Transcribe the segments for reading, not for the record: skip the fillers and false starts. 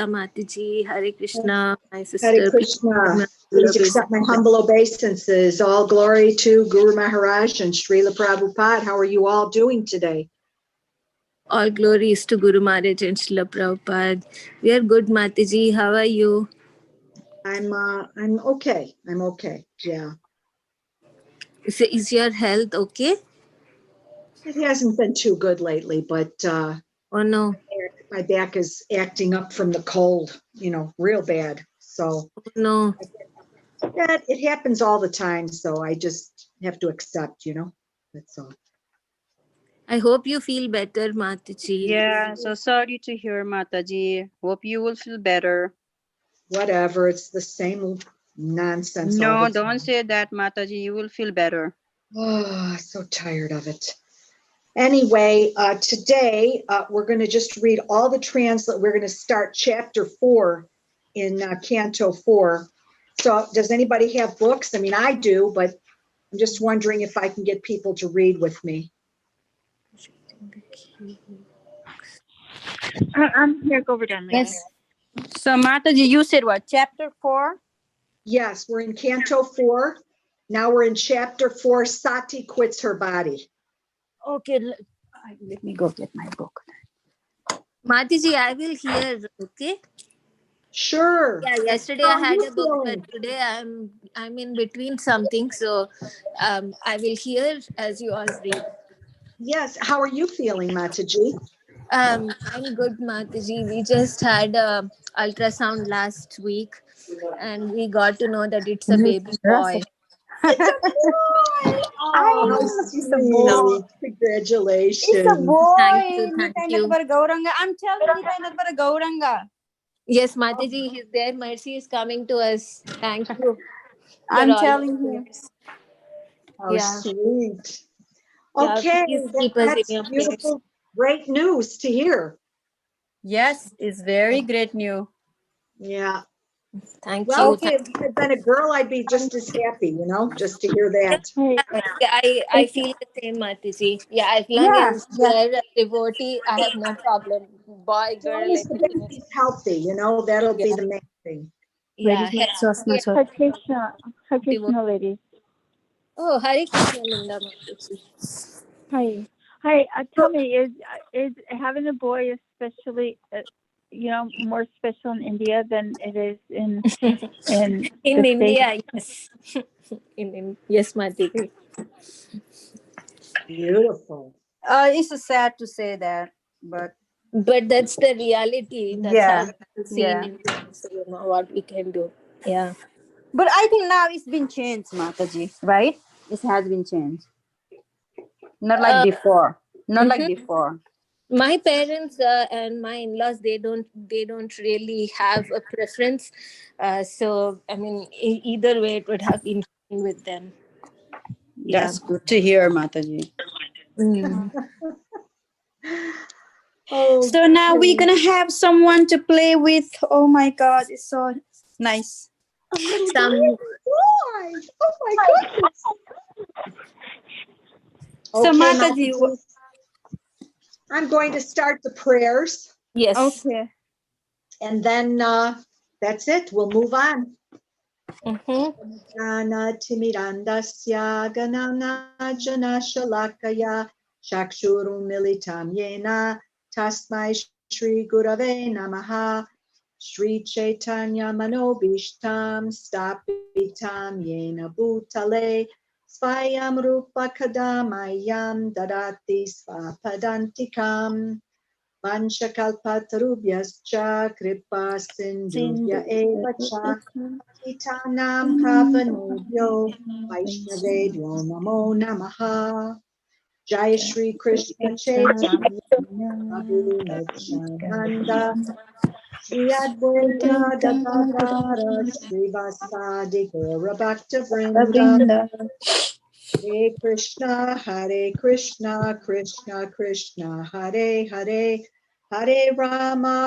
Mataji, Hare Krishna, my sister. Hare Krishna. Please accept my humble obeisances. All glory to Guru Maharaj and Srila Prabhupada. How are you all doing today? All glories to Guru Maharaj and Srila Prabhupada. We are good, Mataji. How are you? I'm okay. I'm okay. Yeah. Is your health okay? It hasn't been too good lately, but oh no. My back is acting up from the cold, real bad. So no. That it happens all the time, so I just have to accept, that's all. I hope you feel better, Mataji. Yeah, so sorry to hear, Mataji. Hope you will feel better. Whatever, it's the same nonsense. No, don't say that, Mataji. You will feel better. Oh, so tired of it. Anyway, today we're going to just read all the translate. We're going to start chapter 4 in Canto 4. So does anybody have books? I mean, I do, but I'm just wondering if I can get people to read with me. I'm here, Govardhan. Yes. So, Mataji, you said what, chapter 4? Yes, we're in Canto 4. Now we're in chapter 4, Sati quits her body. Okay, let me go get my book. Mataji, I will hear, okay? Sure. Yeah, yesterday I had a book, but today I'm in between something, so I will hear as you all read. Yes. How are you feeling, Mataji? I'm good, Mataji. We just had a ultrasound last week, and we got to know that it's a baby boy. It's a boy. Oh, it's a boy. Congratulations. It's a boy. Thank you. I'm telling you, Gauranga. Yes, Mataji, he's there. Mercy is coming to us. Thank you. I'm telling you. How sweet. Yeah, Okay, please keep us in your beautiful. Great news to hear. Yes, it's very great news. Yeah. Thank you. Okay. If I'd been a girl, I'd be just as happy, just to hear that. I feel the same, Mataji. Yeah, as long as they're a devotee, I have no problem. Boy, girl, He's healthy, that'll be the main thing. Yeah. Hare Krishna, lady. Oh, Hare Krishna, Linda Mataji. Hi. Tell me, is having a boy especially, more special in India than it is in India? States? Yes. Yes, Mataji. Beautiful. It's sad to say that, but that's the reality. That's how it's seen in so what we can do. Yeah. But I think now it's been changed, Mataji, right? It has been changed. Not like before. Not like before. My parents and my in-laws, they don't really have a preference. So I mean, either way, it would have been fine with them. That's good to hear, Mataji. So now we're gonna have someone to play with. Oh my God, it's so nice. Oh my goodness. So Mataji, I'm going to start the prayers. Yes. Okay. And then that's it. We'll move on. Jana Timirandasya Ganana Jana Shalakaya Shakshuru Militam Yena Tasmai Shri Gurave Namaha Shri Chaitanya Manobishtam Stapitam Yena Bhutale Svayam Rupa Kadamayam Dadati Svapadantikam Vanchakalpatarubhyascha Kripa Sindhubhya Eva Cha Titanam Pavanebhyo Vaishnavebhyo Namo Namaha Jai Shri Krishna Chaitanya Prabhu Nityananda Shri Advaita Gadadhara Srivasadi Gaura Bhakta Vrinda Hare Krishna Krishna Krishna Hare Hare Hare Rama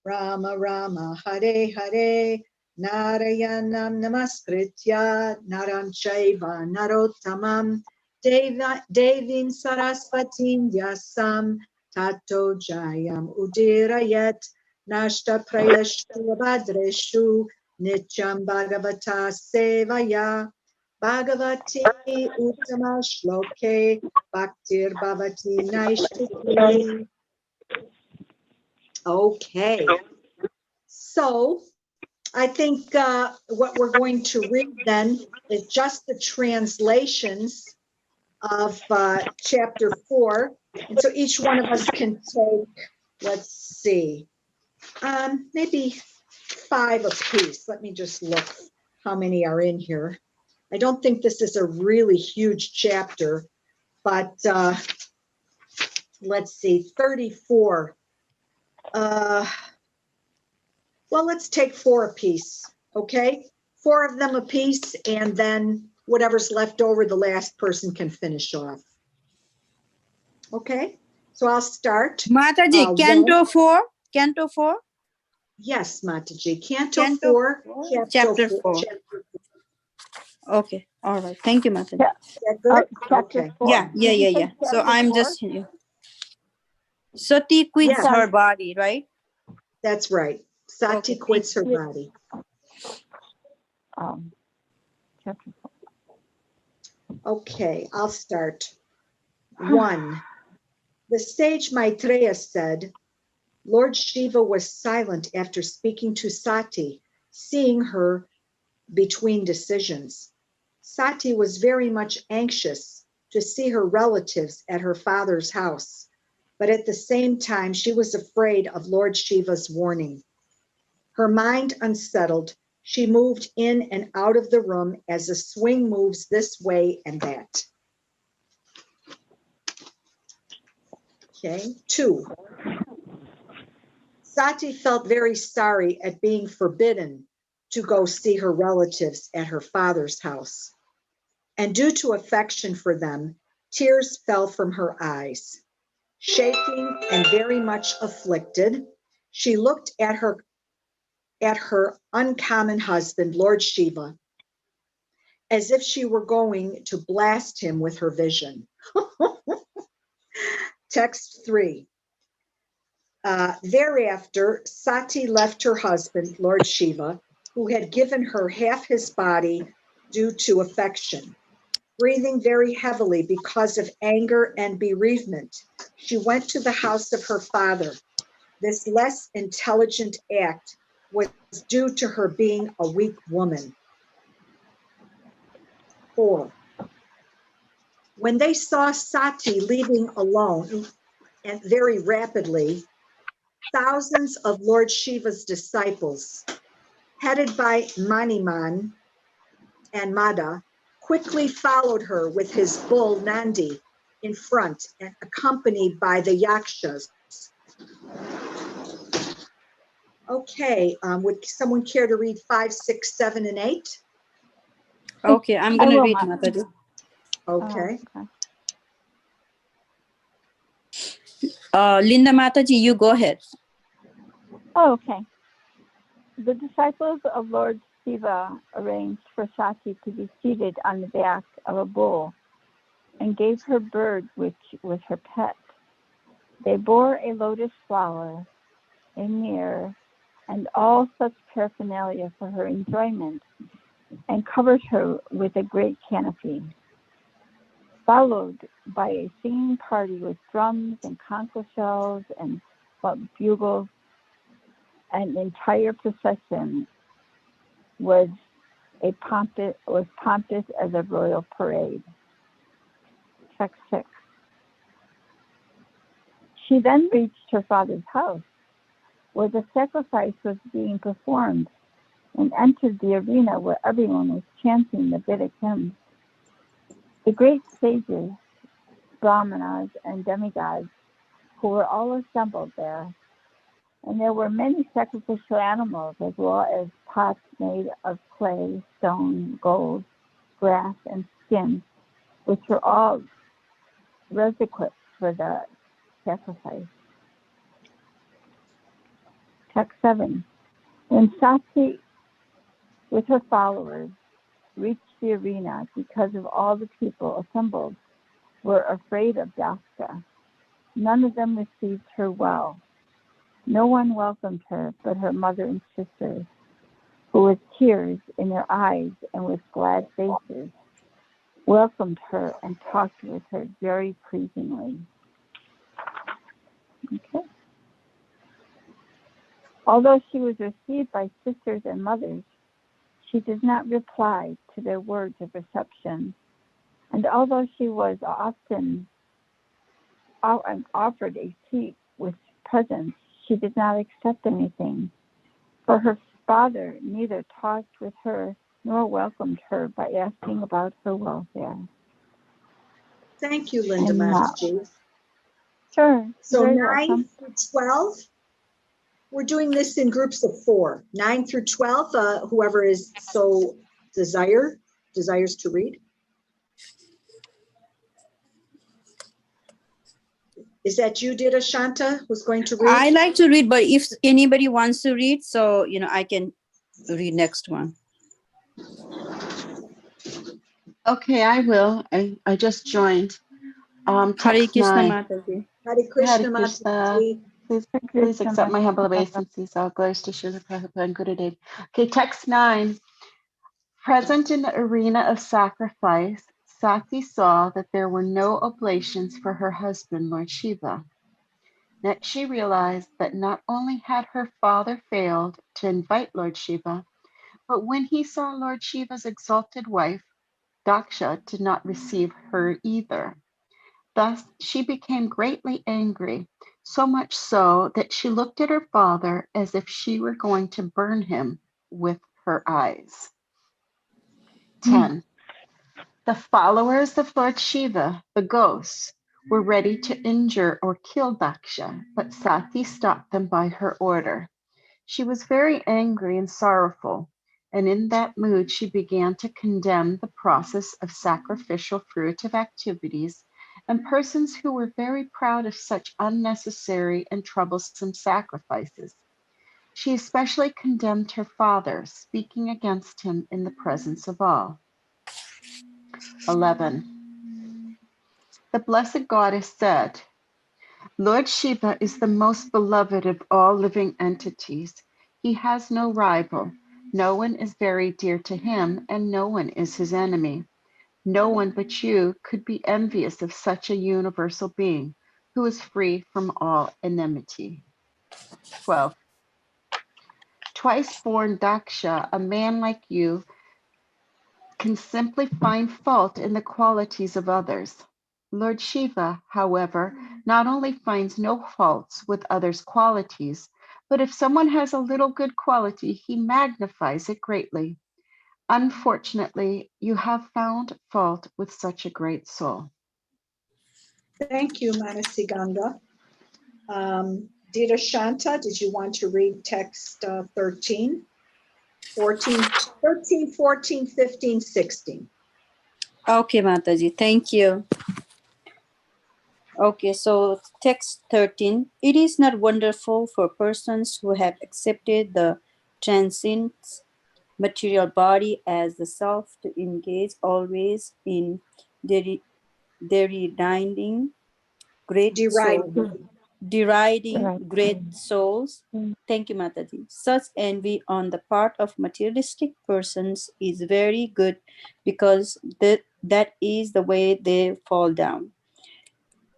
Rama Rama Hare Hare Narayanam Namaskritya Naram Chaiva Narottamam Devim Saraswatim Vyasam tato jayam udirayet nashta prayashu bhadreshu nityam bhagavata sevaya bhagavati uttama shloke bhaktir bhavati naishtuti. Okay, so I think what we're going to read then is just the translations of chapter 4. And so each one of us can take, let's see, maybe 5 apiece. Let me just look how many are in here. I don't think this is a really huge chapter, but let's see, 34. Well, let's take 4 apiece, okay? 4 of them apiece, and then whatever's left over, the last person can finish off. Okay, so I'll start. Mataji, Canto 4? Canto 4? Yes, Mataji, Canto Canto 4, Chapter 4. Okay, all right. Thank you, Mataji. Yeah. Is that good? Chapter Okay. 4. Yeah. Did you say So chapter I'm 4? just here. Sati quits Yeah. her body, right? That's right. Sati Okay, quits her thank you. body. Chapter 4. Okay, I'll start. 1. The sage Maitreya said, Lord Shiva was silent after speaking to Sati, seeing her between decisions. Sati was very much anxious to see her relatives at her father's house, but at the same time, she was afraid of Lord Shiva's warning. Her mind unsettled, she moved in and out of the room as a swing moves this way and that. Okay, 2. Sati felt very sorry at being forbidden to go see her relatives at her father's house. And due to affection for them, tears fell from her eyes. Shaking and very much afflicted, she looked at her uncommon husband, Lord Shiva, as if she were going to blast him with her vision. Text 3. Thereafter, Sati left her husband, Lord Shiva, who had given her half his body due to affection. Breathing very heavily because of anger and bereavement, she went to the house of her father. This less intelligent act was due to her being a weak woman. 4. When they saw Sati leaving alone and very rapidly, thousands of Lord Shiva's disciples, headed by Maniman and Mada, quickly followed her with his bull Nandi in front and accompanied by the yakshas. Okay, would someone care to read 5, 6, 7, and 8? Okay, I'm I going to will, read, Mataji. Mataji. Okay. Linda Mataji, you go ahead. Oh, okay. The disciples of Lord Shiva arranged for Sati to be seated on the back of a bull and gave her bird, which was her pet. They bore a lotus flower, a mirror, and all such paraphernalia for her enjoyment, and covered her with a great canopy. Followed by a singing party with drums and conch shells and bugles, an entire procession was pompous as a royal parade. Text 6. She then reached her father's house, where the sacrifice was being performed, and entered the arena where everyone was chanting the Vedic hymns. The great sages, brahmanas, and demigods who were all assembled there, and there were many sacrificial animals as well as pots made of clay, stone, gold, grass, and skin, which were all requisites for the sacrifice. Text 7. When Sati, with her followers, reached the arena, because of all the people assembled were afraid of Daska, None of them received her well. No one welcomed her but her mother and sisters, who with tears in their eyes and with glad faces welcomed her and talked with her very pleasingly. Okay. Although she was received by sisters and mothers, she did not reply to their words of reception. And although she was often offered a seat with presents, she did not accept anything, for her father neither talked with her nor welcomed her by asking about her welfare. Thank you, Linda And Mataji. sure, So you're very 9 welcome. through 12, we're doing this in groups of 4. 9 through 12, whoever is so desires to read. Is that you, Dita Shanta, who's going to read? I like to read, but if anybody wants to read, so I can read next one. Okay, I will. I just joined. Hare Text Krishna 9. Mataji. Hare Krishna, Hare Krishna. Mataji. Please accept my humble obeisances. All glories to Srila Prabhupada and Gurudev. Okay, text 9. Present in the arena of sacrifice, Sati saw that there were no oblations for her husband, Lord Shiva. Next, she realized that not only had her father failed to invite Lord Shiva, but when he saw Lord Shiva's exalted wife, Daksha did not receive her either. Thus, she became greatly angry, so much so that she looked at her father as if she were going to burn him with her eyes. 10. The followers of Lord Shiva, the ghosts, were ready to injure or kill Daksha, but Sati stopped them by her order. She was very angry and sorrowful, and in that mood she began to condemn the process of sacrificial fruitive activities and persons who were very proud of such unnecessary and troublesome sacrifices. She especially condemned her father, speaking against him in the presence of all. 11. The Blessed Goddess said, Lord Shiva is the most beloved of all living entities. He has no rival. No one is very dear to him, and no one is his enemy. No one but you could be envious of such a universal being who is free from all enmity. 12. Twice born Daksha, a man like you, can simply find fault in the qualities of others. Lord Shiva, however, not only finds no faults with others' qualities, but if someone has a little good quality, he magnifies it greatly. Unfortunately, you have found fault with such a great soul. Thank you, Manasi Ganga. Dita Shanta, did you want to read text 13, 14, 15, 16? Okay, Mataji, thank you. Okay, so text 13. It is not wonderful for persons who have accepted the transcendent material body as the self to engage always in deriding great souls. Deriding great souls. Thank you, Mataji. Such envy on the part of materialistic persons is very good because that is the way they fall down.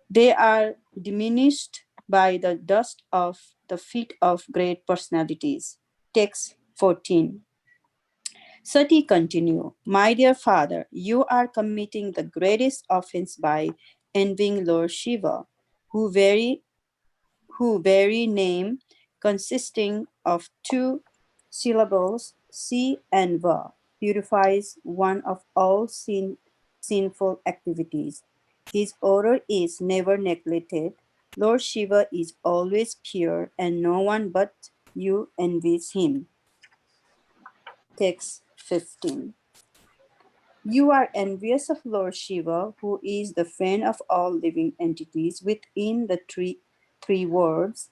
They are diminished by the dust of the feet of great personalities. Text 14. Sati continue, my dear father, you are committing the greatest offense by envying Lord Shiva, who very name consisting of two syllables, Si and Va, purifies one of all sinful activities. His order is never neglected. Lord Shiva is always pure, and no one but you envies him. Text 15. You are envious of Lord Shiva, who is the friend of all living entities within the three worlds.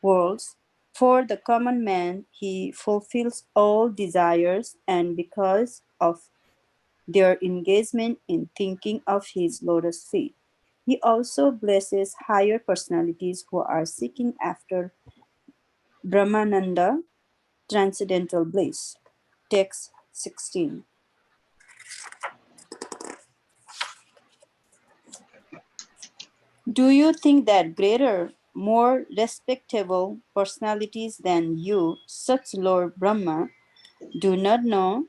For the common man, he fulfills all desires, and because of their engagement in thinking of his lotus feet, He also blesses higher personalities who are seeking after Brahmananda, transcendental bliss. Text 16. Do you think that greater, more respectable personalities than you, such Lord Brahma, do not know?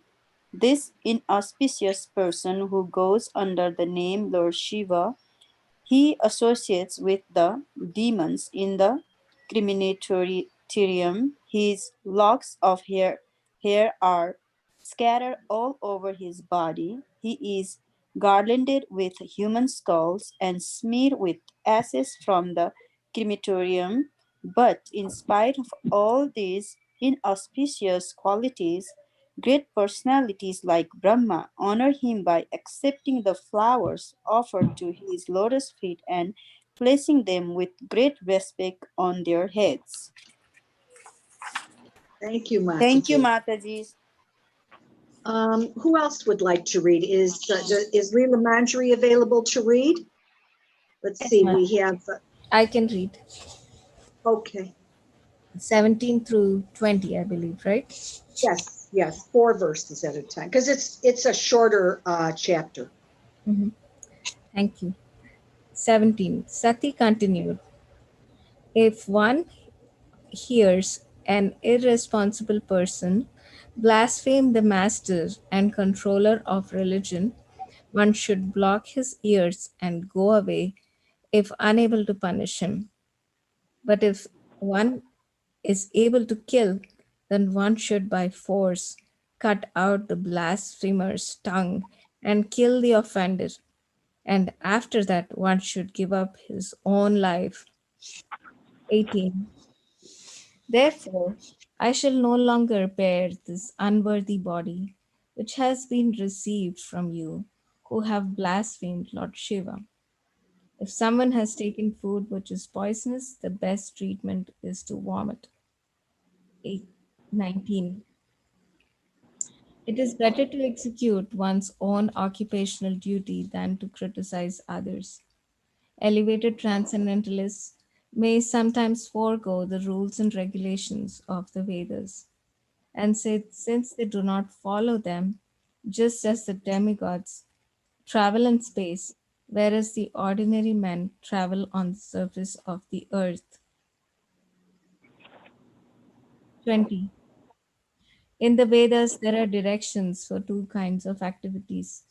This inauspicious person who goes under the name Lord Shiva, he associates with the demons in the crematorium. His locks of hair are scattered all over his body. He is garlanded with human skulls and smeared with ashes from the crematorium. But in spite of all these inauspicious qualities, great personalities like Brahma honor him by accepting the flowers offered to his lotus feet and placing them with great respect on their heads. Thank you, Thank you, Mataji. Mataji. Who else would like to read? Is Leela Manjari available to read? Let's Yes, see, ma'am. we have, I can read okay, 17 through 20, I believe, right? yes, 4 verses at a time, because it's a shorter chapter. Thank you. 17. Sati continued. If one hears an irresponsible person blaspheme the master and controller of religion, one should block his ears and go away if unable to punish him. But if one is able to kill, then one should by force cut out the blasphemer's tongue and kill the offender. And after that, one should give up his own life. 18. Therefore, I shall no longer bear this unworthy body, which has been received from you, who have blasphemed Lord Shiva. If someone has taken food which is poisonous, the best treatment is to vomit. 19. It is better to execute one's own occupational duty than to criticize others. Elevated transcendentalists may sometimes forego the rules and regulations of the Vedas, and say, since they do not follow them, just as the demigods travel in space, whereas the ordinary men travel on the surface of the earth. 20. In the Vedas, there are directions for two kinds of activities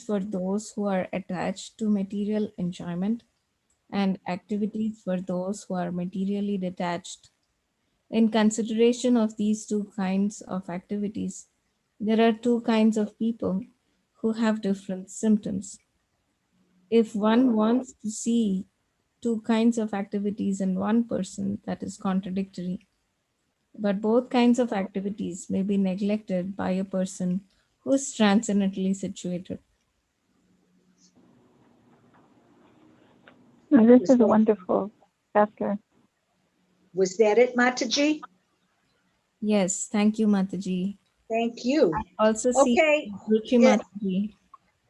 for those who are attached to material enjoyment, and activities for those who are materially detached. In consideration of these two kinds of activities, there are two kinds of people who have different symptoms. If one wants to see two kinds of activities in one person, that is contradictory. But both kinds of activities may be neglected by a person who is transcendently situated. This is wonderful, Esther. Was that it, Mataji? Yes, thank you, Mataji. Thank you. Also see Okay, Ruchi it- Mataji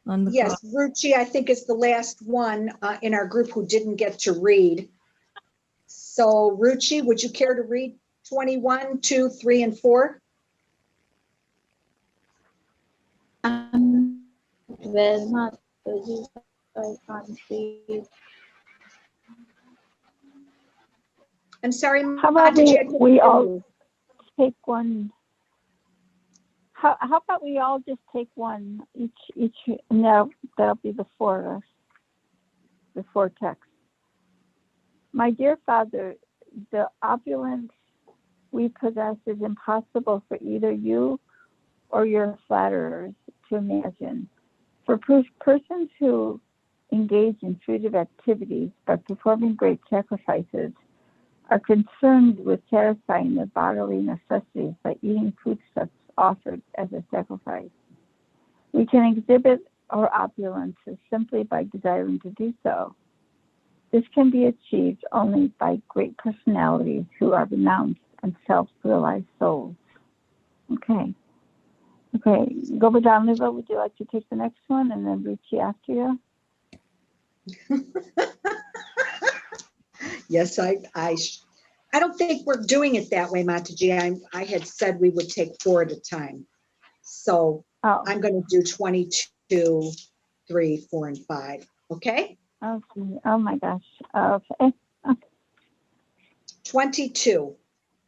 on the yes, call. Ruchi, I think is the last one in our group who didn't get to read. So Ruchi, would you care to read 21, 2, 3, and 4? Well, Mataji, I can't see. I'm sorry, How about Mataji, I couldn't we hear all you. take one? How about we all just take one each? No, that'll be the 4 of us, the 4 texts. My dear Father, the opulence we possess is impossible for either you or your flatterers to imagine. For persons who engage in fruitive activities by performing great sacrifices are concerned with satisfying their bodily necessities by eating foodstuffs offered as a sacrifice. We can exhibit our opulences simply by desiring to do so. This can be achieved only by great personalities who are renounced and self-realized souls. Okay. Govardhanliva, would you like to take the next one and then Ruchi after you? Yes, I don't think we're doing it that way, Mataji. I had said we would take 4 at a time. So Oh, I'm going to do 22, 3, 4, and 5. Okay? okay. Oh my gosh. Okay. 22.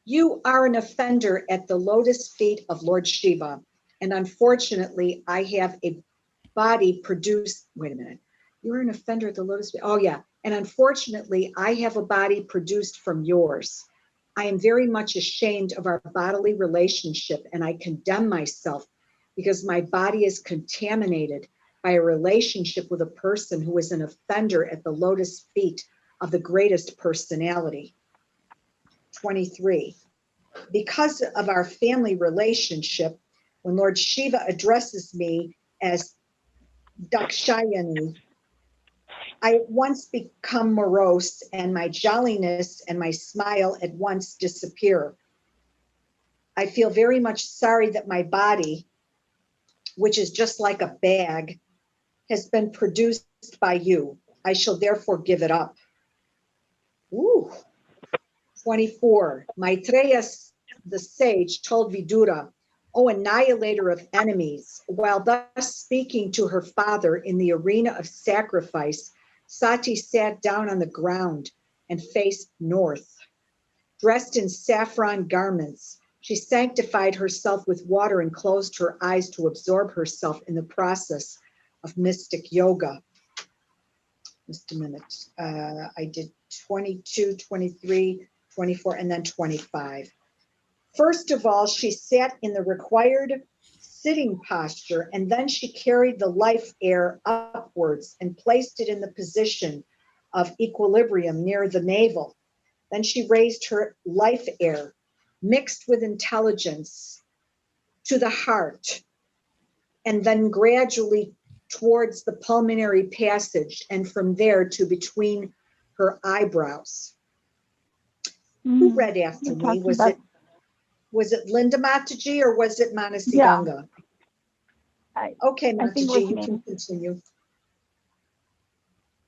You are an offender at the lotus feet of Lord Shiva. And unfortunately, I have a body produced. Wait a minute. You're an offender at the lotus feet. Oh, yeah. And unfortunately, I have a body produced from yours. I am very much ashamed of our bodily relationship, and I condemn myself because my body is contaminated by a relationship with a person who is an offender at the lotus feet of the greatest personality. 23. Because of our family relationship, when Lord Shiva addresses me as Dakshayani, I at once become morose, and my jolliness and my smile at once disappear. I feel very much sorry that my body, which is just like a bag, has been produced by you. I shall therefore give it up. Ooh. 24. Maitreya, the sage, told Vidura, O annihilator of enemies, while thus speaking to her father in the arena of sacrifice, Sati sat down on the ground and faced north. Dressed in saffron garments, she sanctified herself with water and closed her eyes to absorb herself in the process of mystic yoga. Just a minute. I did 22, 23, 24, and then 25. First of all, she sat in the required sitting posture, and then she carried the life air upwards and placed it in the position of equilibrium near the navel. Then she raised her life air, mixed with intelligence, to the heart, and then gradually towards the pulmonary passage, and from there to between her eyebrows. Who read after me? Was it Linda Mataji or was it Manasi Yeah. Ganga? I Okay, think it Mataji, was you me. can continue.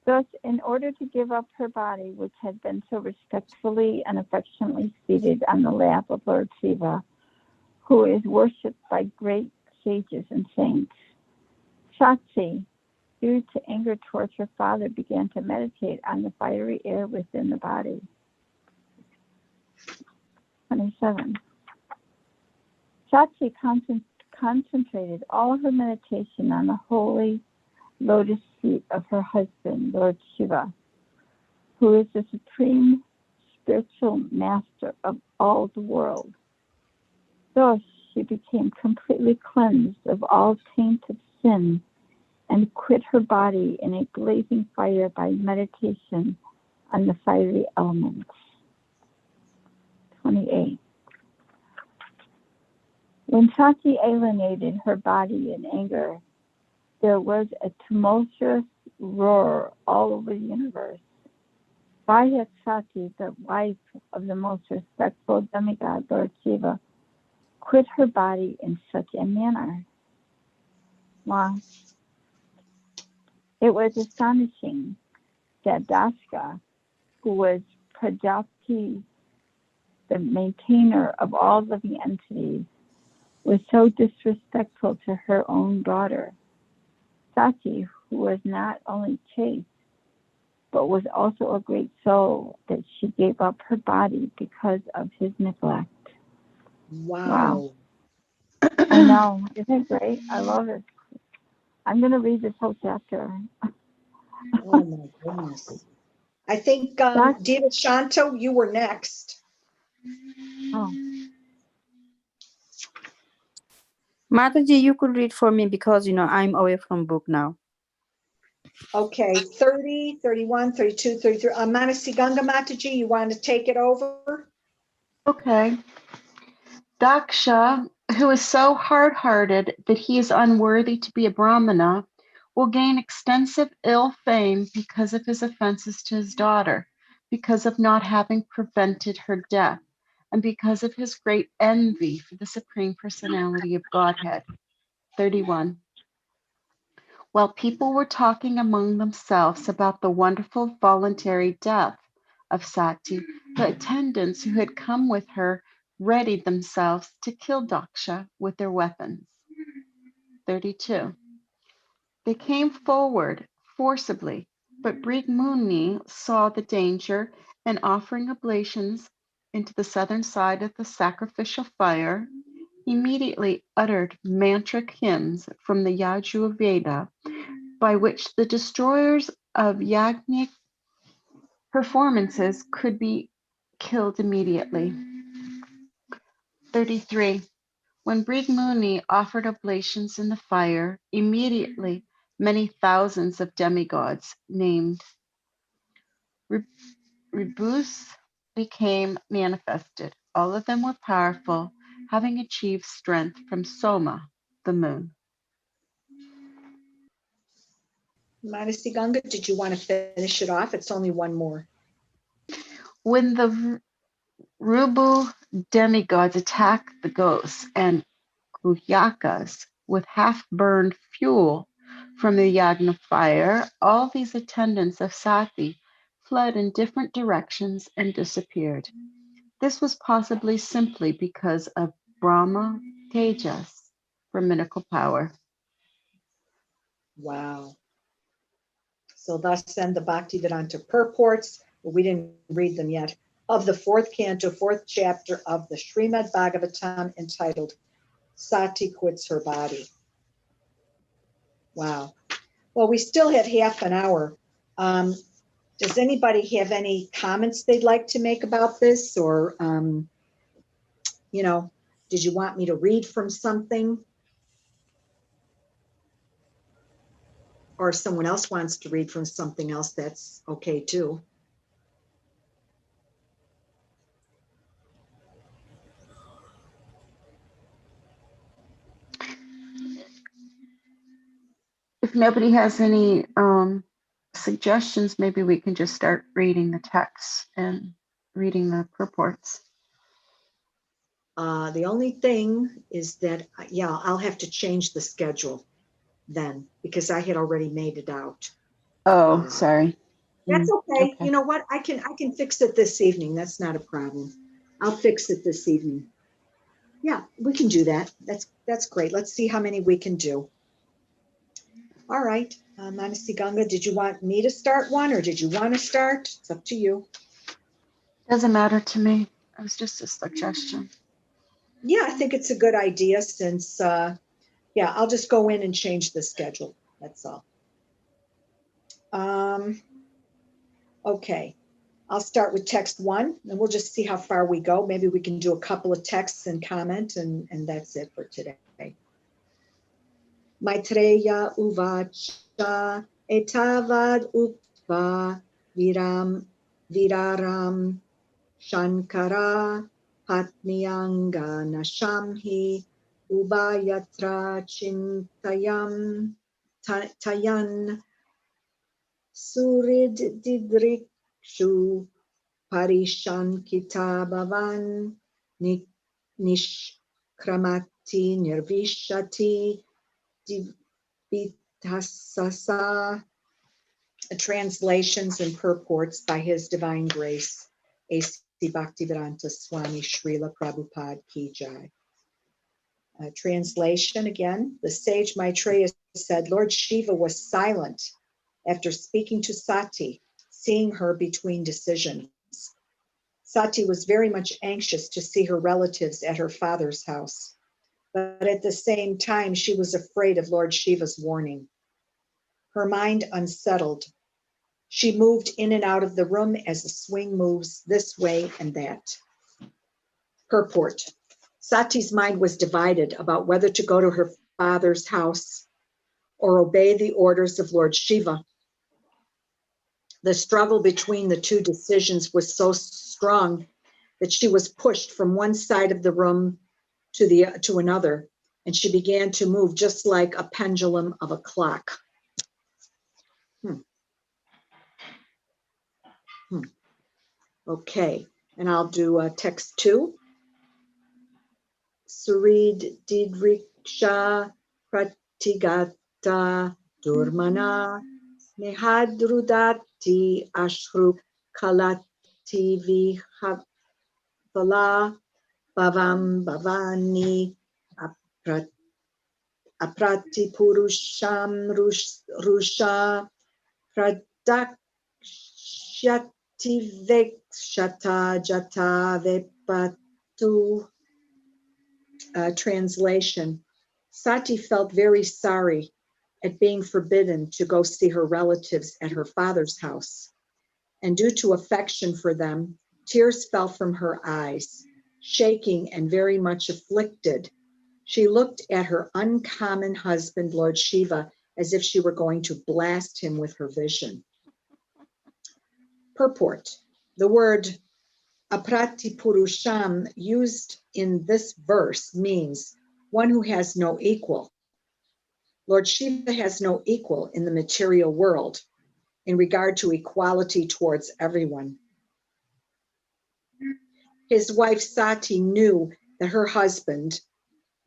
Thus, in order to give up her body, which had been so respectfully and affectionately seated on the lap of Lord Shiva, who is worshipped by great sages and saints, Shakti, due to anger towards her father, began to meditate on the fiery air within the body. 27. Shakti concentrated all her meditation on the holy lotus feet of her husband, Lord Shiva, who is the supreme spiritual master of all the world. Thus, she became completely cleansed of all taint of sin and quit her body in a blazing fire by meditation on the fiery elements. 28. When Shakti alienated her body in anger, there was a tumultuous roar all over the universe. Why had Shakti, the wife of the most respectful demigod Lord Shiva, quit her body in such a manner? Wow. It was astonishing that Daska, who was Prajapati, the maintainer of all living entities, was so disrespectful to her own daughter. Sati, who was not only chaste, but was also a great soul, that she gave up her body because of his neglect. Wow. I know. Isn't it great? I love it. I'm going to read this whole chapter. Oh my goodness. I think Dita Shanto, you were next. Oh, Mataji, you could read for me because, I'm away from book now. Okay, 30, 31, 32, 33. Manasi Ganga Mataji, you want to take it over? Okay. Daksha, who is so hard-hearted that he is unworthy to be a Brahmana, will gain extensive ill fame because of his offenses to his daughter, because of not having prevented her death, and because of his great envy for the Supreme Personality of Godhead. 31. While people were talking among themselves about the wonderful voluntary death of Sati, the attendants who had come with her readied themselves to kill Daksha with their weapons. 32. They came forward forcibly, but Brigmuni saw the danger and offering oblations into the southern side of the sacrificial fire, immediately uttered mantric hymns from the Yajurveda by which the destroyers of yagnic performances could be killed immediately. 33. When Brigmuni offered oblations in the fire, immediately many thousands of demigods named Rebus became manifested. All of them were powerful, having achieved strength from Soma, the moon. Manasi Ganga, did you want to finish it off? It's only one more. When the Rubu demigods attacked the ghosts and Guhyakas with half-burned fuel from the yagna fire, all these attendants of Sati fled in different directions and disappeared. This was possibly simply because of Brahma Tejas, Brahminical power. Wow. So thus then the Bhaktivedanta purports, but we didn't read them yet, of the fourth canto, fourth chapter of the Srimad Bhagavatam entitled Sati Quits Her Body. Wow. Well, we still have half an hour. Does anybody have any comments they'd like to make about this? Or, did you want me to read from something? Or if someone else wants to read from something else, that's okay too. If nobody has any suggestions, maybe we can just start reading the text and reading the purports. The only thing is that, I'll have to change the schedule then because I had already made it out. Oh, sorry. That's okay. Okay. You know what? I can fix it this evening. That's not a problem. I'll fix it this evening. Yeah, we can do that. That's great. Let's see how many we can do. All right. Manasi Ganga, did you want me to start one or did you want to start? It's up to you. Doesn't matter to me. It was just a suggestion. Yeah, I think it's a good idea since, I'll just go in and change the schedule. That's all. Okay. I'll start with text 1 and we'll just see how far we go. Maybe we can do a couple of texts and comment and that's it for today. Maitreya uvacha etavad uktva viraram shankara patnianga nashamhi ubayatra tayan surid didrikshu parishankita bhavan nishkramati nirvishati divitasasa. Translations and purports by His Divine Grace, A.C. Bhaktivedanta Swami Srila Prabhupada Ki Jai. Translation again, the sage Maitreya said, Lord Shiva was silent after speaking to Sati, seeing her between decisions. Sati was very much anxious to see her relatives at her father's house, but at the same time, she was afraid of Lord Shiva's warning. Her mind unsettled. She moved in and out of the room as a swing moves this way and that. Purport. Sati's mind was divided about whether to go to her father's house or obey the orders of Lord Shiva. The struggle between the two decisions was so strong that she was pushed from one side of the room to another, and she began to move just like a pendulum of a clock. Okay, and I'll do text 2. Surid didriksha pratigata Durmana Snehadrudati Ashru Kalati Vihavala Bhavam Bhavani Aprati Purusham Rusha Pradakshyati Vekshata Jata Vepatu. Translation. Sati felt very sorry at being forbidden to go see her relatives at her father's house. And due to affection for them, tears fell from her eyes. Shaking and very much afflicted, she looked at her uncommon husband, Lord Shiva, as if she were going to blast him with her vision. Purport. The word aprati purusham used in this verse means one who has no equal. Lord Shiva has no equal in the material world in regard to equality towards everyone. His wife Sati knew that her husband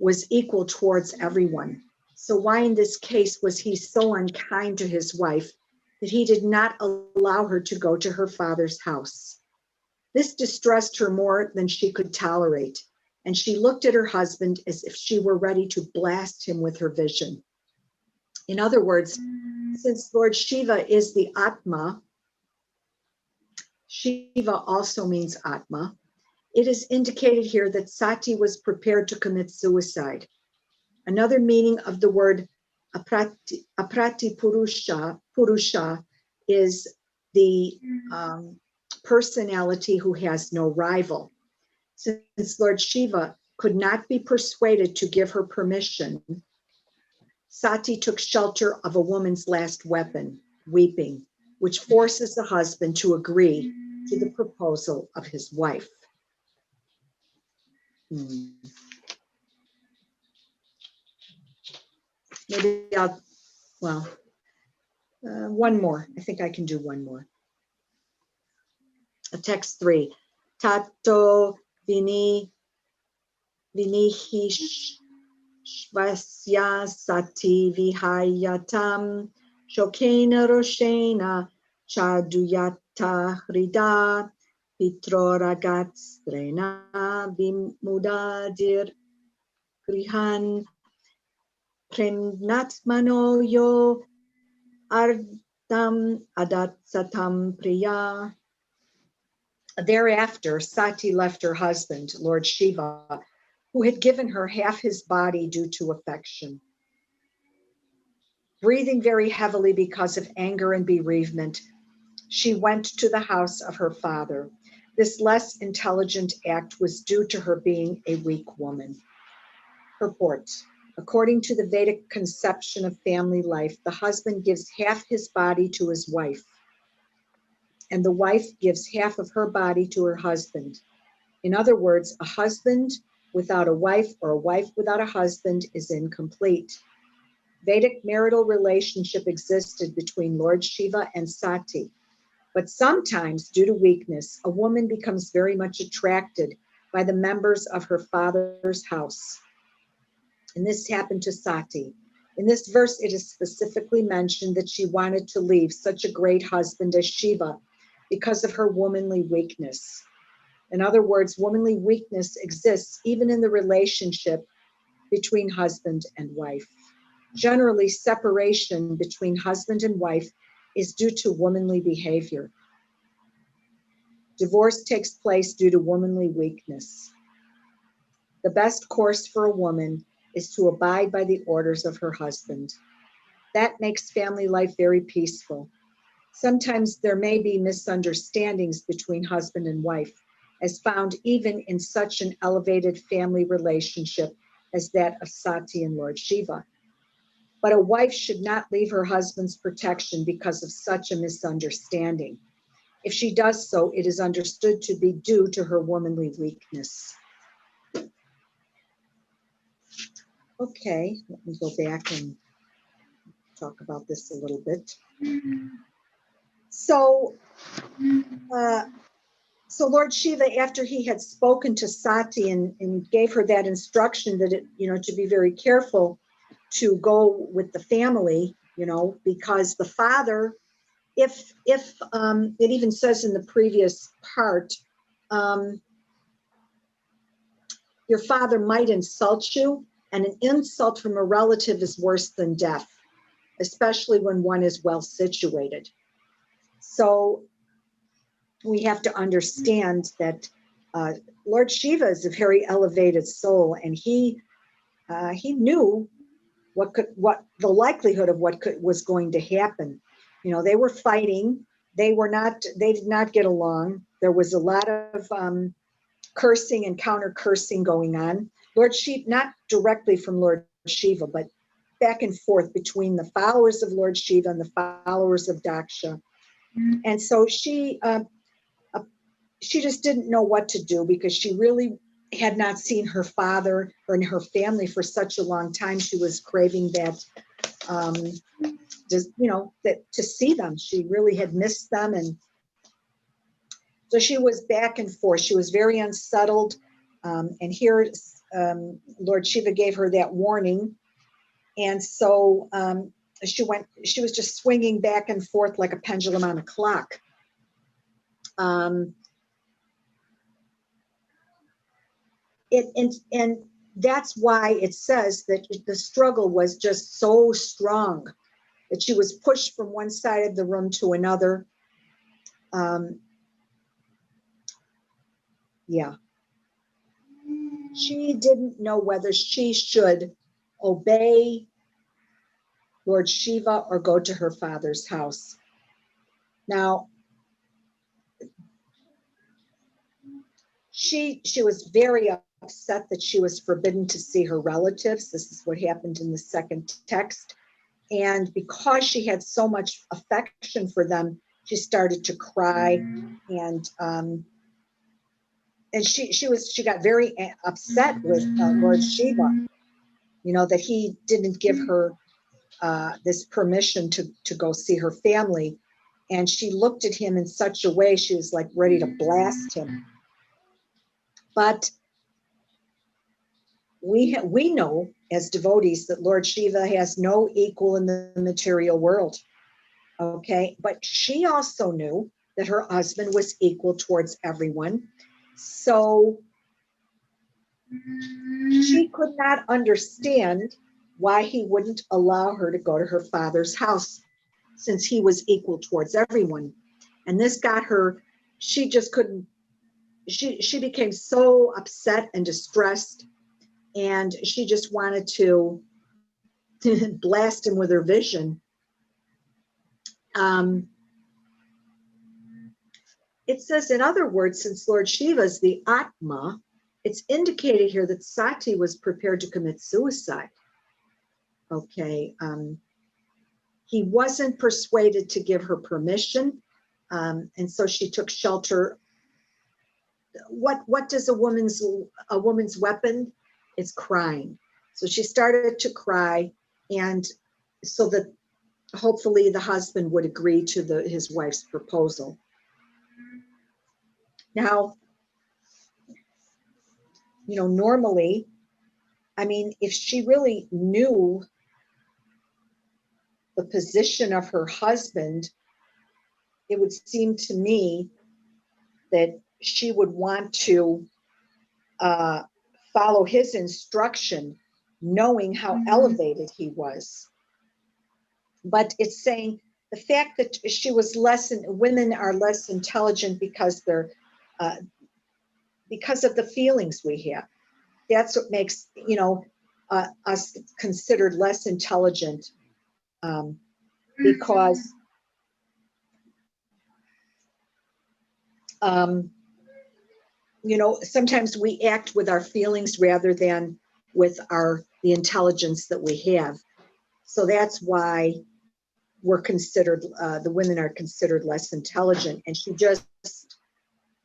was equal towards everyone. So why in this case was he so unkind to his wife that he did not allow her to go to her father's house? This distressed her more than she could tolerate, and she looked at her husband as if she were ready to blast him with her vision. In other words, since Lord Shiva is the Atma, Shiva also means Atma, it is indicated here that Sati was prepared to commit suicide. Another meaning of the word aprati purusha is the personality who has no rival. Since Lord Shiva could not be persuaded to give her permission, Sati took shelter of a woman's last weapon, weeping, which forces the husband to agree to the proposal of his wife. Maybe one more. I think I can do one more. Text 3. Tato vinihi shvasya sati vihayatam shokena roshena chaduyata hrida pitroragat strena vimudadir grihan premnatmano yo ardam adatsatam priya. Thereafter, Sati left her husband, Lord Shiva, who had given her half his body due to affection. Breathing very heavily because of anger and bereavement, she went to the house of her father. This less intelligent act was due to her being a weak woman. Purport. According to the Vedic conception of family life, the husband gives half his body to his wife, and the wife gives half of her body to her husband. In other words, a husband without a wife or a wife without a husband is incomplete. Vedic marital relationship existed between Lord Shiva and Sati, but sometimes due to weakness, a woman becomes very much attracted by the members of her father's house. And this happened to Sati. In this verse, it is specifically mentioned that she wanted to leave such a great husband as Shiva because of her womanly weakness. In other words, womanly weakness exists even in the relationship between husband and wife. Generally, separation between husband and wife is due to womanly behavior. Divorce takes place due to womanly weakness. The best course for a woman is to abide by the orders of her husband. That makes family life very peaceful. Sometimes there may be misunderstandings between husband and wife, as found even in such an elevated family relationship as that of Sati and Lord Shiva. But a wife should not leave her husband's protection because of such a misunderstanding. If she does so, it is understood to be due to her womanly weakness. Okay, let me go back and talk about this a little bit. So Lord Shiva, after he had spoken to Sati and gave her that instruction that to be very careful to go with the family because the father, if it even says in the previous part, your father might insult you, and an insult from a relative is worse than death, especially when one is well situated. So we have to understand that Lord Shiva is a very elevated soul, and he knew what the likelihood of what was going to happen. They were fighting. They did not get along. There was a lot of cursing and counter cursing going on. Lord Shiva, not directly from Lord Shiva, but back and forth between the followers of Lord Shiva and the followers of Daksha. And so she just didn't know what to do, because she really had not seen her father or her family for such a long time. She was craving that, that to see them. She really had missed them. And so she was back and forth. She was very unsettled. And here, Lord Shiva gave her that warning. And so she was just swinging back and forth like a pendulum on a clock. And that's why it says that the struggle was just so strong, that she was pushed from one side of the room to another. Yeah. She didn't know whether she should obey Lord Shiva or go to her father's house. Now, she was very upset that she was forbidden to see her relatives. This is what happened in the second text. And because she had so much affection for them, she started to cry, and she got very upset with Lord Shiva, that he didn't give her this permission to go see her family. And she looked at him in such a way, she was like ready to blast him. But we know as devotees that Lord Shiva has no equal in the material world. Okay, but she also knew that her husband was equal towards everyone. So she could not understand why he wouldn't allow her to go to her father's house, since he was equal towards everyone. And this got her, she just couldn't, she became so upset and distressed, and she just wanted to blast him with her vision. It says, in other words, since Lord Shiva is the Atma, it's indicated here that Sati was prepared to commit suicide. Okay. He wasn't persuaded to give her permission, and so she took shelter. What does a woman's weapon? It's crying. So she started to cry, and so that hopefully the husband would agree to his wife's proposal. Now, normally, I mean, if she really knew the position of her husband, it would seem to me that she would want to follow his instruction, knowing how elevated he was. But it's saying the fact that she was women are less intelligent because they're because of the feelings we have. That's what makes us considered less intelligent, because sometimes we act with our feelings rather than with the intelligence that we have. So that's why we're considered, the women are considered less intelligent. And she just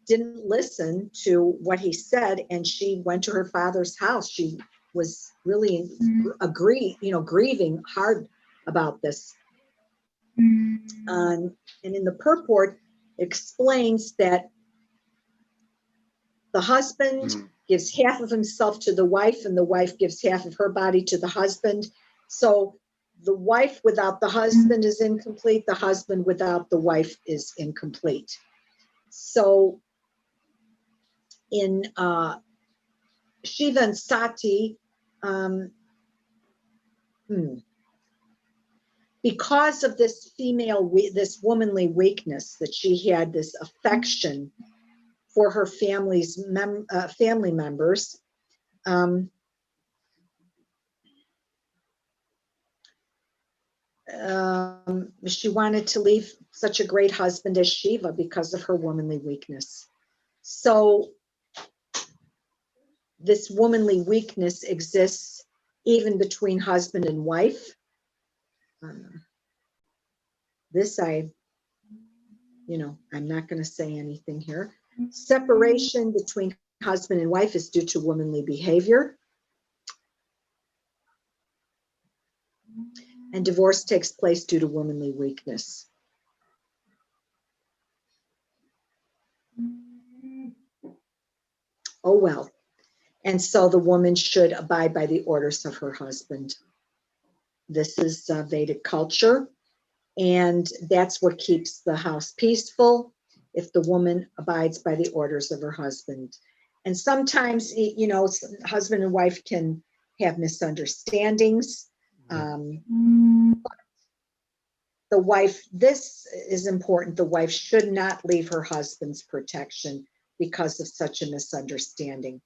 didn't listen to what he said, and she went to her father's house. She was really grieving hard about this. And in the purport, it explains that the husband gives half of himself to the wife, and the wife gives half of her body to the husband. So the wife without the husband is incomplete. The husband without the wife is incomplete. So in Shiva and Sati, because of this this womanly weakness, that she had this affection for her family members, she wanted to leave such a great husband as Shiva because of her womanly weakness. So this womanly weakness exists even between husband and wife. This I'm not going to say anything here. Separation between husband and wife is due to womanly behavior. And divorce takes place due to womanly weakness. Oh, well. And so the woman should abide by the orders of her husband. This is Vedic culture, and that's what keeps the house peaceful, if the woman abides by the orders of her husband. And sometimes, husband and wife can have misunderstandings. The wife, this is important, the wife should not leave her husband's protection because of such a misunderstanding.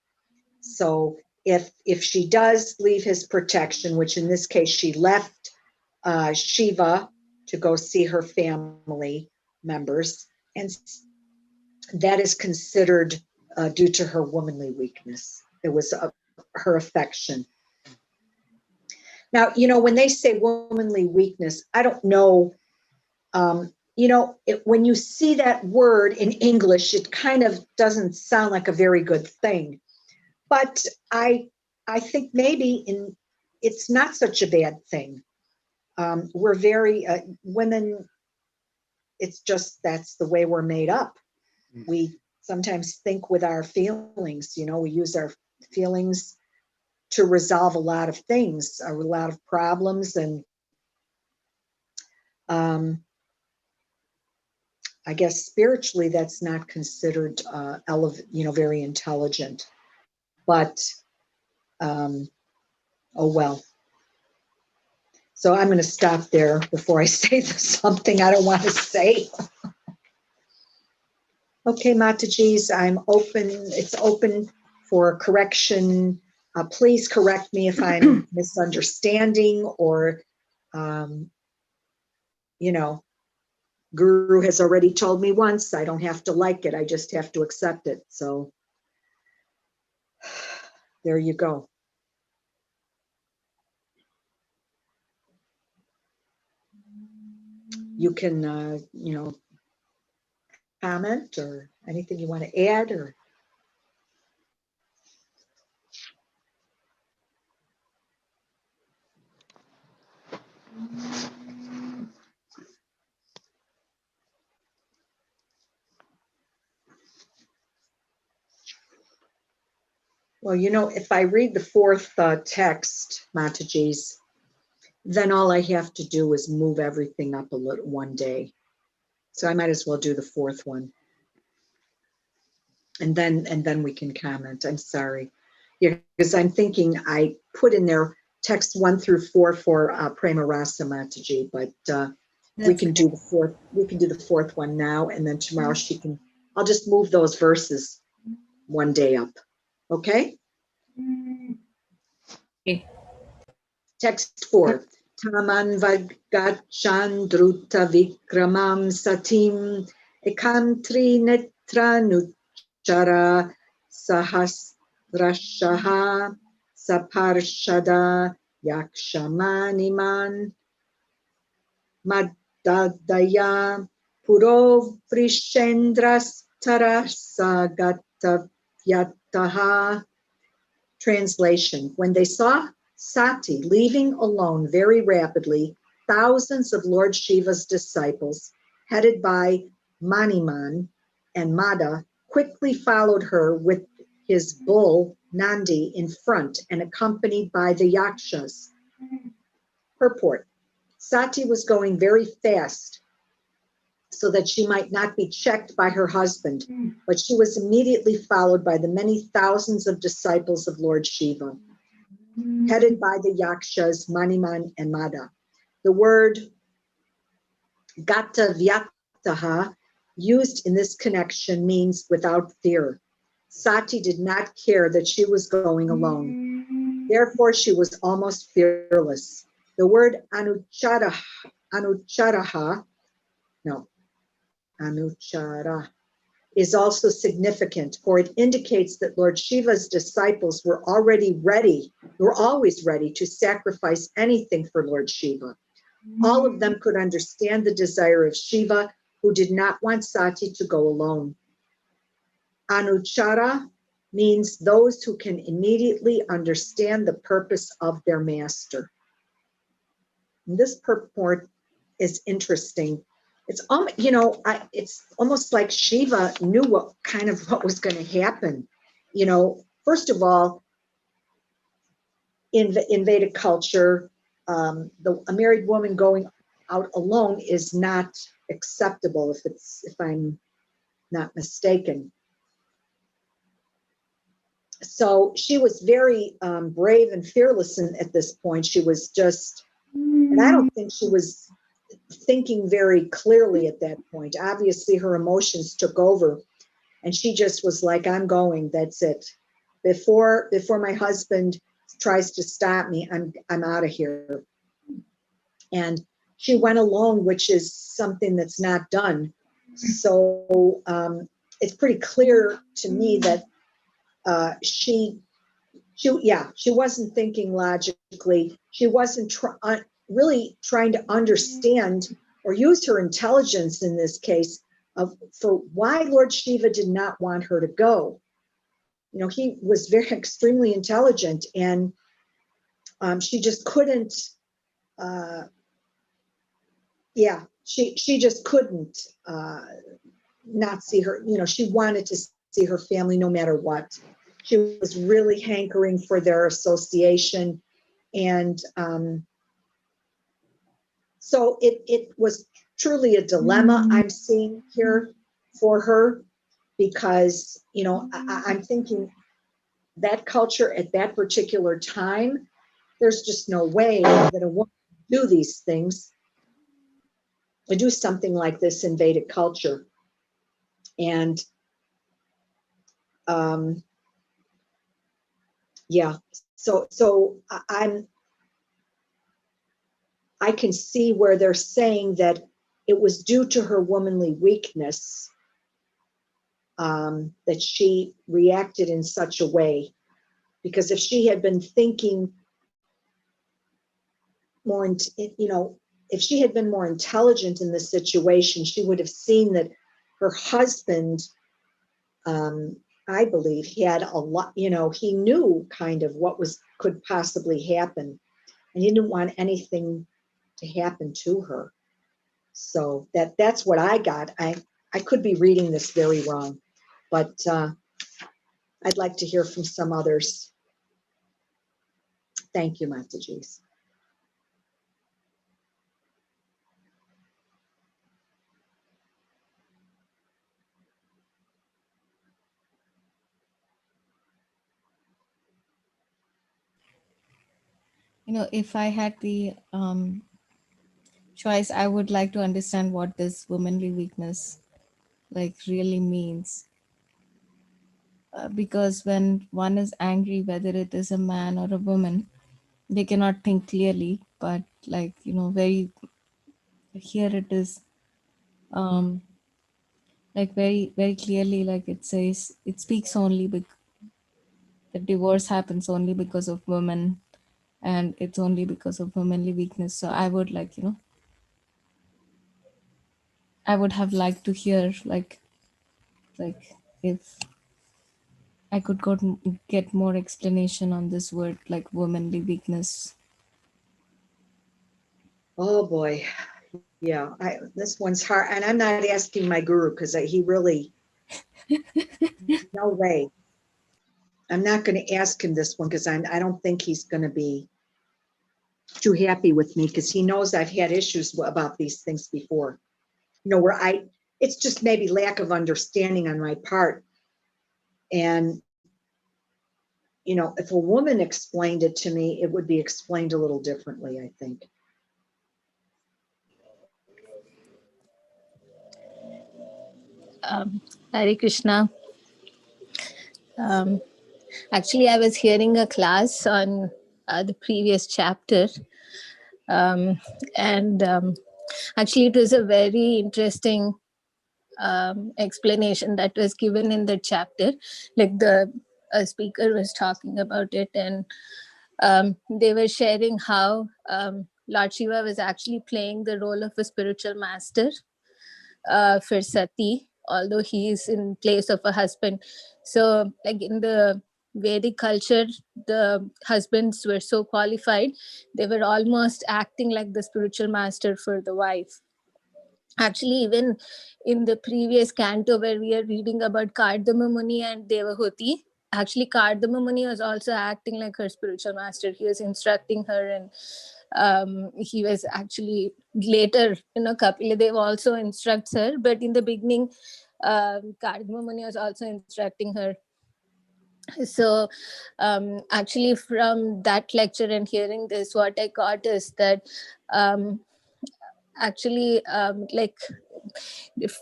So if she does leave his protection, which in this case she left Shiva to go see her family members, and that is considered due to her womanly weakness. It was her affection. Now, when they say womanly weakness, I don't know, when you see that word in English, it kind of doesn't sound like a very good thing. But I think maybe it's not such a bad thing. We're very, women, it's just, that's the way we're made up. We sometimes think with our feelings, we use our feelings to resolve a lot of things, a lot of problems. And I guess spiritually, that's not considered, very intelligent. But, oh well. So I'm going to stop there before I say something I don't want to say. Okay, Matajis, I'm open. It's open for correction. Please correct me if I'm misunderstanding or, Guru has already told me once, I don't have to like it. I just have to accept it. So there you go. You can, comment or anything you want to add or. Well, if I read the fourth text, Matajis, then all I have to do is move everything up a little one day. So I might as well do the fourth one. And then we can comment. I'm sorry. Yeah, because I'm thinking I put in there text 1 through 4 for Prema Rasa Mataji, but we can do the fourth. We can do the fourth one now, and then tomorrow I'll just move those verses one day up. Okay? Okay. Text 4. Taman vagachan druta vikramam satim ekantri netranuchara sahasrashaha saparshada yakshamaniman madadaya puro vrishendras tarasagatyataha. Translation. When they saw Sati leaving alone very rapidly, thousands of Lord Shiva's disciples, headed by Maniman and Mada, quickly followed her with his bull Nandi in front and accompanied by the yakshas. Purport. Sati was going very fast so that she might not be checked by her husband, but she was immediately followed by the many thousands of disciples of Lord Shiva, headed by the Yakshas Maniman and Mada. The word Gata Vyaktaha, used in this connection, means without fear. Sati did not care that she was going alone. Therefore, she was almost fearless. The word Anuchara is also significant, for it indicates that Lord Shiva's disciples were always ready to sacrifice anything for Lord Shiva. All of them could understand the desire of Shiva, who did not want Sati to go alone. Anuchara means those who can immediately understand the purpose of their master. And this purport is interesting. It's it's almost like Shiva knew what was going to happen. First of all, in Vedic culture, a married woman going out alone is not acceptable, if I'm not mistaken. So she was very brave and fearless at this point. She was just, and I don't think she was thinking very clearly at that point. Obviously, her emotions took over, and she just was like, "I'm going. That's it. Before my husband tries to stop me, I'm out of here." And she went alone, which is something that's not done. So it's pretty clear to me that she wasn't thinking logically. She wasn't really trying to understand or use her intelligence in this case for why Lord Shiva did not want her to go. He was very extremely intelligent, and she just couldn't. She just couldn't not see her. She wanted to see her family no matter what. She was really hankering for their association, and so it was truly a dilemma I'm seeing here for her, because I'm thinking that culture at that particular time, there's just no way that a woman would do these things, would do something like this in Vedic culture. And so I can see where they're saying that it was due to her womanly weakness that she reacted in such a way. Because if she had been thinking more, if she had been more intelligent in this situation, she would have seen that her husband, I believe, he had a lot, he knew kind of what could possibly happen, and he didn't want anything to happen to her. So that's what I got. I could be reading this very wrong, but I'd like to hear from some others. Thank you, Mataji's. If I had the choice, I would like to understand what this womanly weakness really means. Because when one is angry, whether it is a man or a woman, they cannot think clearly, but very, here it is very, very clearly, it says, it speaks only the divorce happens only because of women, and it's only because of womanly weakness. So I would I would have liked to hear if I could get more explanation on this word, womanly weakness. Oh boy. Yeah, this one's hard, and I'm not asking my guru because he really, no way. I'm not going to ask him this one because I don't think he's going to be too happy with me because he knows I've had issues about these things before. You know, where it's just maybe lack of understanding on my part. And, you know, if a woman explained it to me, it would be explained a little differently, I think. Hare Krishna. Actually, I was hearing a class on the previous chapter, and actually, it was a very interesting explanation that was given in the chapter. Like the speaker was talking about it, and they were sharing how Lord Shiva was actually playing the role of a spiritual master for Sati, although he is in place of a husband. So, like in the Vedic culture, the husbands were so qualified, they were almost acting like the spiritual master for the wife. Actually, even in the previous canto where we are reading about Kardama Muni and Devahuti, actually Kardama Muni was also acting like her spiritual master. He was instructing her, and he was actually later, Kapila Dev also instructs her, but in the beginning, Kardama Muni was also instructing her. So actually from that lecture and hearing this, what I got is that actually like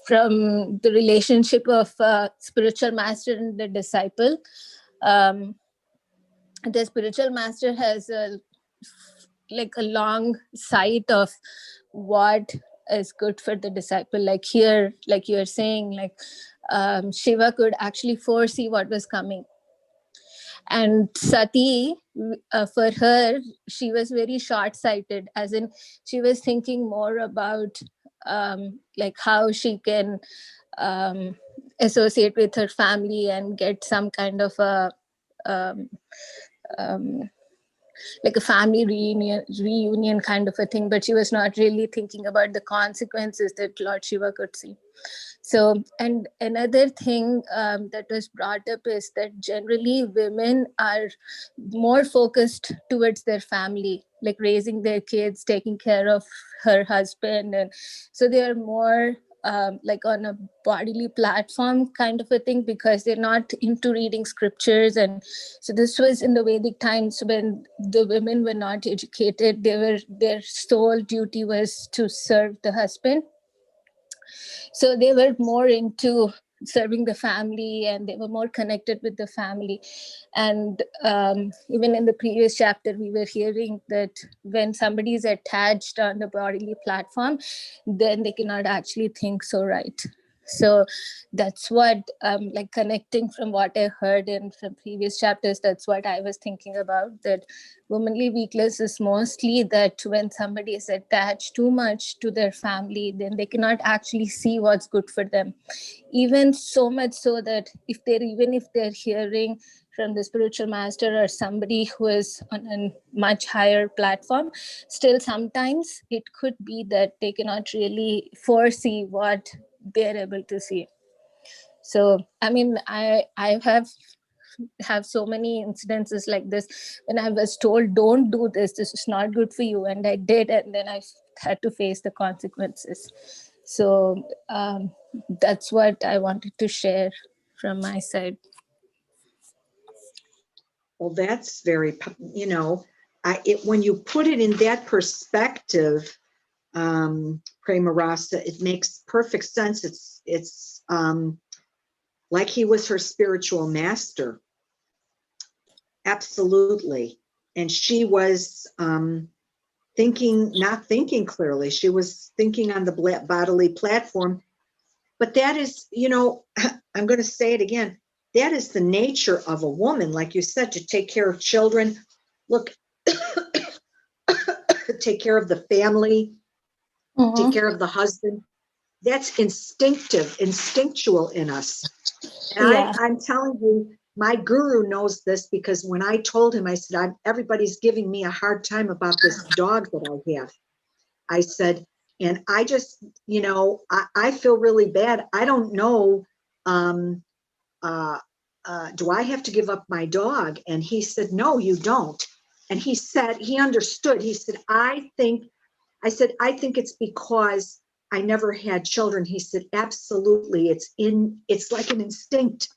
from the relationship of spiritual master and the disciple, the spiritual master has a long sight of what is good for the disciple. Like here, like you are saying, like Shiva could actually foresee what was coming. And Sati, for her, she was very short-sighted, as in she was thinking more about like how she can associate with her family and get some kind of a like a family reunion kind of a thing, but she was not really thinking about the consequences that Lord Shiva could see. So, and another thing that was brought up is that generally women are more focused towards their family, like raising their kids, taking care of her husband. And so they are more like on a bodily platform kind of a thing, because they're not into reading scriptures. And so this was in the Vedic times when the women were not educated. Their sole duty was to serve the husband. So they were more into serving the family, and they were more connected with the family. And even in the previous chapter, we were hearing that when somebody is attached on the bodily platform, then they cannot actually think so right. So that's what like connecting from what I heard in from previous chapters, that's what I was thinking about, that womanly weakness is mostly that when somebody is attached too much to their family, then they cannot actually see what's good for them. Even so much so that if they're hearing from the spiritual master or somebody who is on a much higher platform, still sometimes it could be that they cannot really foresee what they're able to see. So I mean, I have so many incidences like this when I was told, don't do this is not good for you, and I did, and then I had to face the consequences. So that's what I wanted to share from my side. Well, that's very, when you put it in that perspective, Prema Rasa, it makes perfect sense. It's like he was her spiritual master. Absolutely. And she was not thinking clearly. She was thinking on the bodily platform. But that is, I'm going to say it again. That is the nature of a woman, like you said, to take care of children. Look, take care of the family, take care of the husband. That's instinctual in us. And Yeah. I'm telling you, my guru knows this, because when I told him, I said, everybody's giving me a hard time about this dog that I have. I said, and I just, I feel really bad. I don't know, do I have to give up my dog? And he said, no, you don't. And he said, he understood. He said, I said, I think it's because I never had children. He said, absolutely. It's like an instinct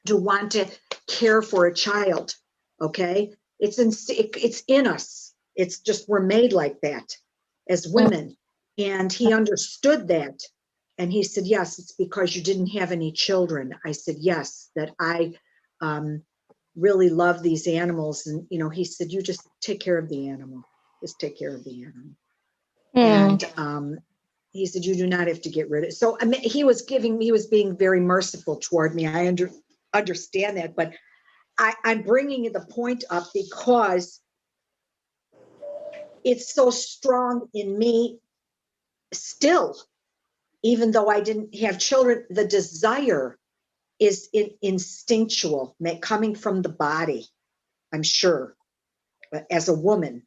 to want to care for a child. Okay. It's in us. It's just, we're made like that as women. And he understood that. And he said, yes, it's because you didn't have any children. I said, yes, that I really love these animals. And, he said, you just take care of the animal. Just take care of the animal. And he said, you do not have to get rid of it. So I mean, he was being very merciful toward me. I understand that, but I'm bringing the point up because it's so strong in me still, even though I didn't have children. The desire is instinctual, coming from the body, I'm sure, but as a woman,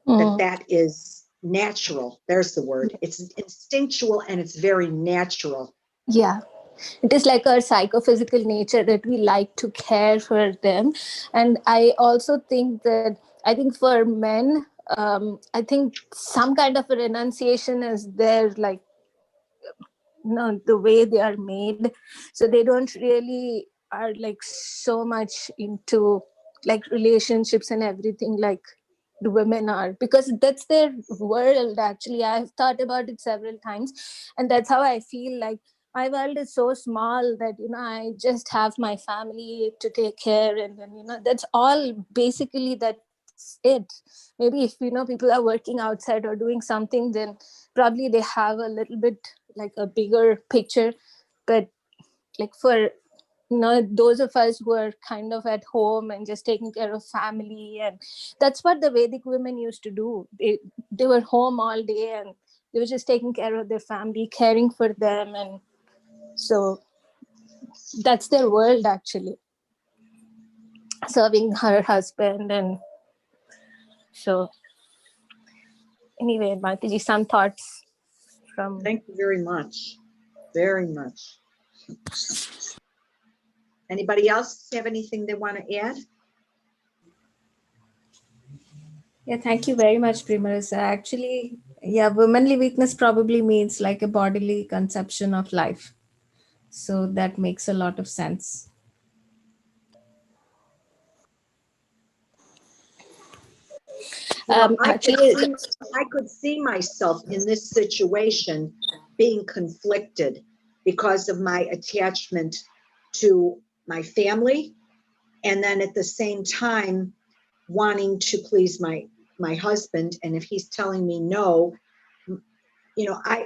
that is natural. There's the word. It's instinctual and it's very natural. Yeah. It is like our psychophysical nature that we like to care for them. And I also think that, for men, I think some kind of a renunciation is there, like, the way they are made. So they don't really are like so much into like relationships and everything like the women are, because that's their world. Actually, I've thought about it several times, and that's how I feel. Like, my world is so small that I just have my family to take care, and then that's all basically. That's it. Maybe if people are working outside or doing something, then probably they have a little bit like a bigger picture. But like for those of us who are kind of at home and just taking care of family, and that's what the Vedic women used to do. They were home all day and they were just taking care of their family, caring for them, and so that's their world, actually, serving her husband. And so anyway, Mataji, some thoughts from... Thank you very much. Very much. Anybody else have anything they want to add? Yeah, thank you very much, Primarisa. Actually, yeah, womanly weakness probably means like a bodily conception of life. So that makes a lot of sense. I could see myself in this situation being conflicted because of my attachment to my family, and then at the same time wanting to please my husband. And if he's telling me no, I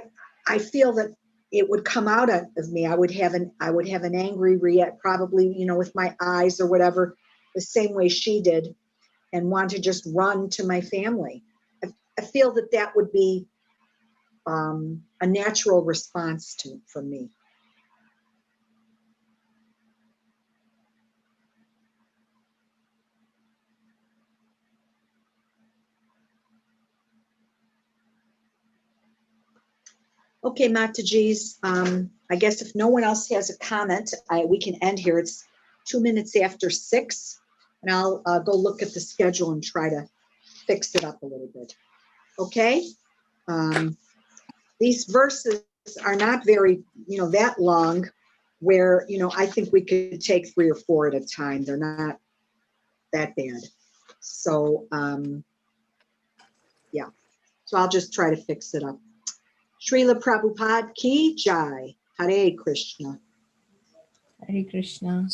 feel that it would come out of me. I would have an angry react, probably, with my eyes or whatever, the same way she did, and want to just run to my family. I feel that would be a natural response for me. Okay, Mataji's, I guess if no one else has a comment, we can end here. It's 2 minutes after 6, and I'll go look at the schedule and try to fix it up a little bit. Okay? These verses are not very, that long, where, I think we could take 3 or 4 at a time. They're not that bad. So, yeah. So I'll just try to fix it up. Srila Prabhupada Ki Jai. Hare Krishna. Hare Krishna.